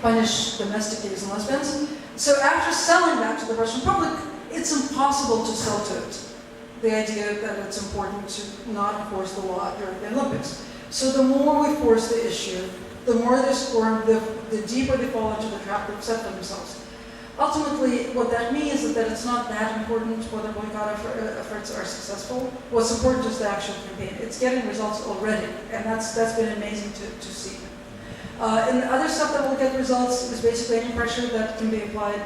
punish domestic gays and lesbians. So after selling that to the Russian public, it's impossible to sell to it the idea that it's important to not enforce the law during the Olympics. So the more we force the issue, the more they squirm, the deeper they fall into the trap they've set for themselves. Ultimately, what that means is that it's not that important whether boycott efforts are successful. What's important is the actual campaign. It's getting results already, and that's been amazing to see. And the other stuff that will get results is basically any pressure that can be applied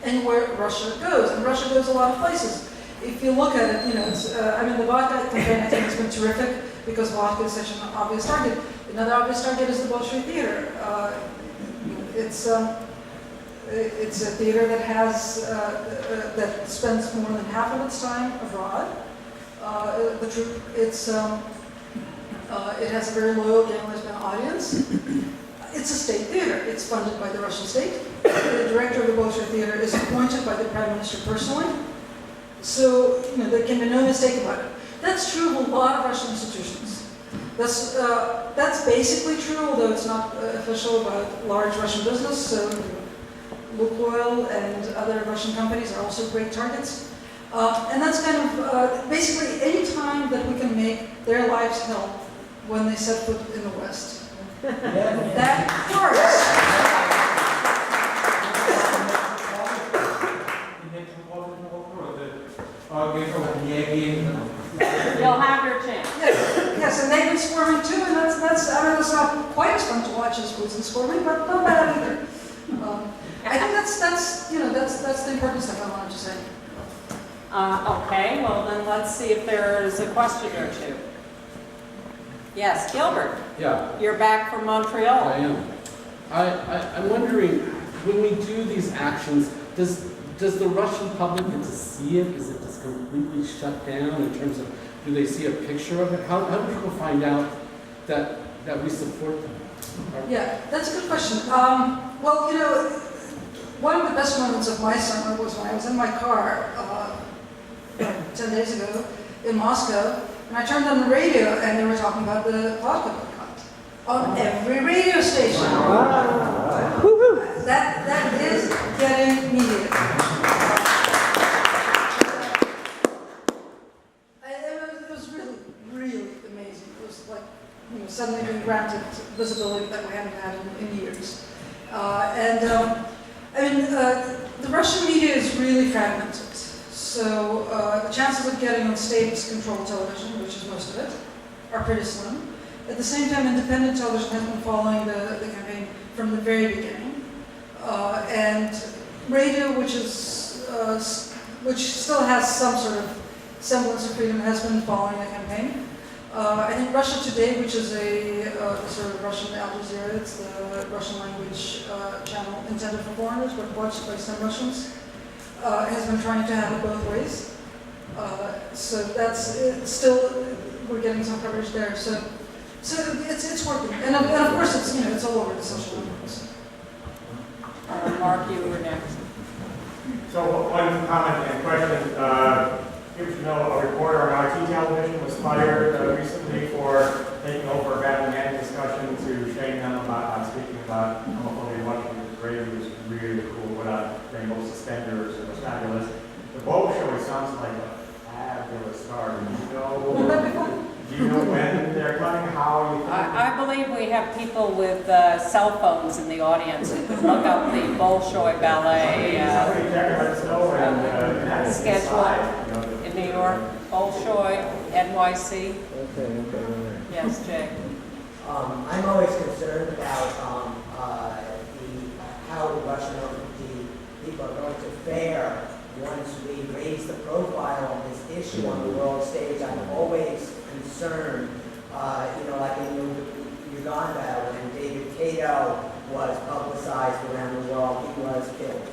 anywhere Russia goes. And Russia goes a lot of places. If you look at it, it's, I mean, the vodka campaign I think has been terrific because vodka is such an obvious target. Another obvious target is the Bolshoi Theater. It's a theater that has that spends more than half of its time abroad. The troupe, it has a very loyal gay and lesbian audience. It's a state theater. It's funded by the Russian state. The director of the Bolshoi Theater is appointed by the Prime Minister personally. So, there can be no mistake about it. That's true of a lot of Russian institutions. That's basically true, although it's not official about large Russian business. So, Lukoil and other Russian companies are also great targets. And that's kind of basically any time that we can make their lives hell when they set foot in the West. That hurts. You'll have your chance. Yes, and they've been squirming too, and that's I mean, it's not quite as fun to watch as Putin squirming, but not bad either. I think that's the important stuff I wanted to say. Okay, well then let's see if there's a question or two. Yes, Gilbert. Yeah. You're back from Montreal. I am. I'm wondering, when we do these actions, does the Russian public get to see it? Is it just completely shut down in terms of, do they see a picture of it? How do people find out that we support them? Yeah, that's a good question. Well, one of the best moments of my summer was when I was in my car 10 days ago in Moscow, and I turned on the radio and they were talking about the vodka boycott on every radio station. That is getting media. It was really, really amazing. It was like suddenly being granted visibility that we haven't had in years. The Russian media is really fragmented. So the chances of getting on state-controlled television, which is most of it, are pretty slim. At the same time, independent television has been following the campaign from the very beginning. And radio, which still has some sort of semblance of freedom, has been following the campaign. I think Russia Today, which is a sort of Russian Al Jazeera, it's the Russian language channel intended for foreigners, but watched by some Russians, has been trying to have it both ways. So that's still, we're getting some coverage there. So it's working, and of course it's all over the social networks. Mark, you were next. So one comment and question. A reporter on RT television was fired recently for taking over a man discussion to shame them about speaking about homophobia in Russia. It was great. It was really cool without rainbow suspenders. It was fabulous. The Bolshoi sounds like a fabulous start. Do you know when they're coming? How you think? I believe we have people with cell phones in the audience who could look up the Bolshoi Ballet schedule in New York. Bolshoi, NYC. Okay. Yes, Jay. I'm always concerned about how the Russian LGBT people are going to fare once we raise the profile of this issue on the world stage. I'm always concerned, like in Uganda, when David Kato was publicized around the world, he was killed.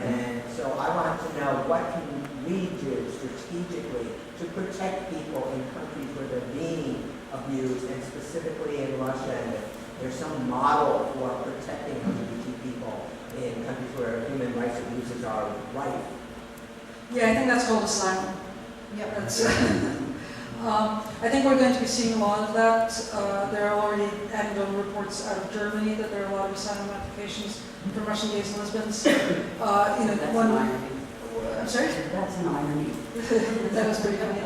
And so I want to know, what can we do strategically to protect people in countries where they're being abused, and specifically in Russia, and if there's some model for protecting LGBT people in countries where human rights abuses are rife. Yeah, I think that's called asylum. Yeah, that's. I think we're going to be seeing a lot of that. There are already anecdotal reports out of Germany that there are a lot of asylum applications from Russian gays and lesbians. That's an irony. I'm sorry? That's an irony. That was pretty funny.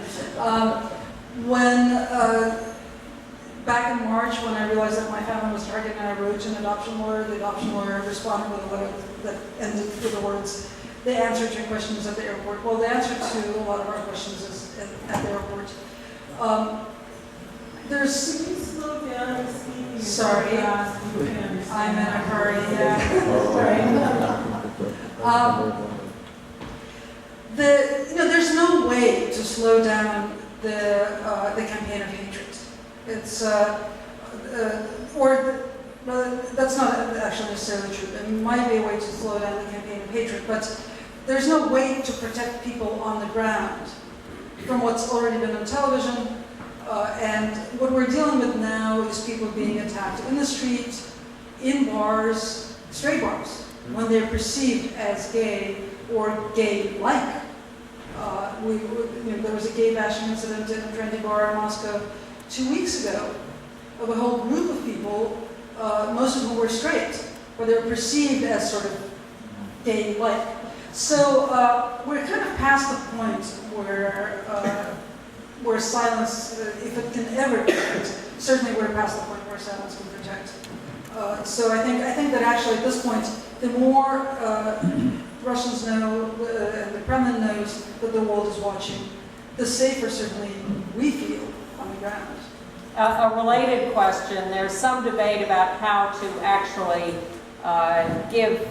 Back in March, when I realized that my family was targeted and I wrote to an adoption lawyer, the adoption lawyer responded with a letter that ended with the words, "The answer to your questions at the airport." Well, the answer to a lot of our questions is at the airport. There's... Can you slow down? I'm speaking. Sorry. Fast. You can understand. I'm in a hurry, yeah. There's no way to slow down the campaign of hatred. It's that's not actually necessarily true. There might be a way to slow down the campaign of hatred, but there's no way to protect people on the ground from what's already been on television. And what we're dealing with now is people being attacked in the street, in bars, straight bars, when they're perceived as gay or gay-like. There was a gay bashing incident in a trendy bar in Moscow 2 weeks ago of a whole group of people, most of whom were straight, but they were perceived as sort of gay-like. So we're kind of past the point where silence, if it can ever protect, certainly we're past the point where silence can protect. So I think that actually at this point, the more Russians know, and the Kremlin knows that the world is watching, the safer certainly we feel on the ground. A related question, there's some debate about how to actually give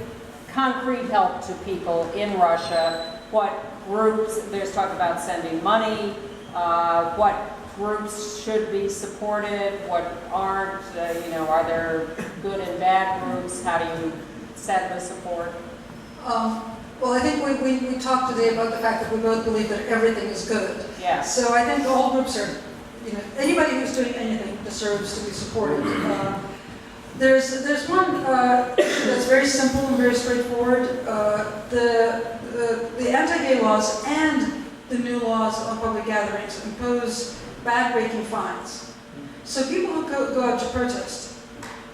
concrete help to people in Russia. What groups, there's talk about sending money, what groups should be supported, what aren't, are there good and bad groups, how do you set the support? Well, I think we talked today about the fact that we both believe that everything is good. Yes. So I think all groups are, anybody who's doing anything deserves to be supported. There's one issue that's very simple and very straightforward. The anti-gay laws and the new laws on public gatherings impose back-breaking fines. So people who go out to protest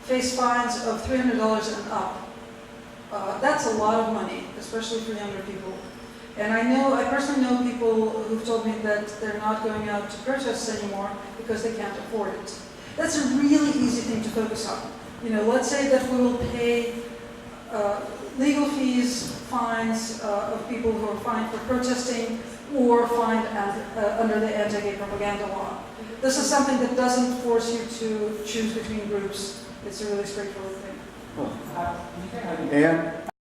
face fines of $300 and up. That's a lot of money, especially for younger people. And I personally know people who've told me that they're not going out to protests anymore because they can't afford it. That's a really easy thing to focus on. Let's say that we will pay legal fees, fines of people who are fined for protesting or fined under the anti-gay propaganda law. This is something that doesn't force you to choose between groups. It's a really straightforward thing. Anne?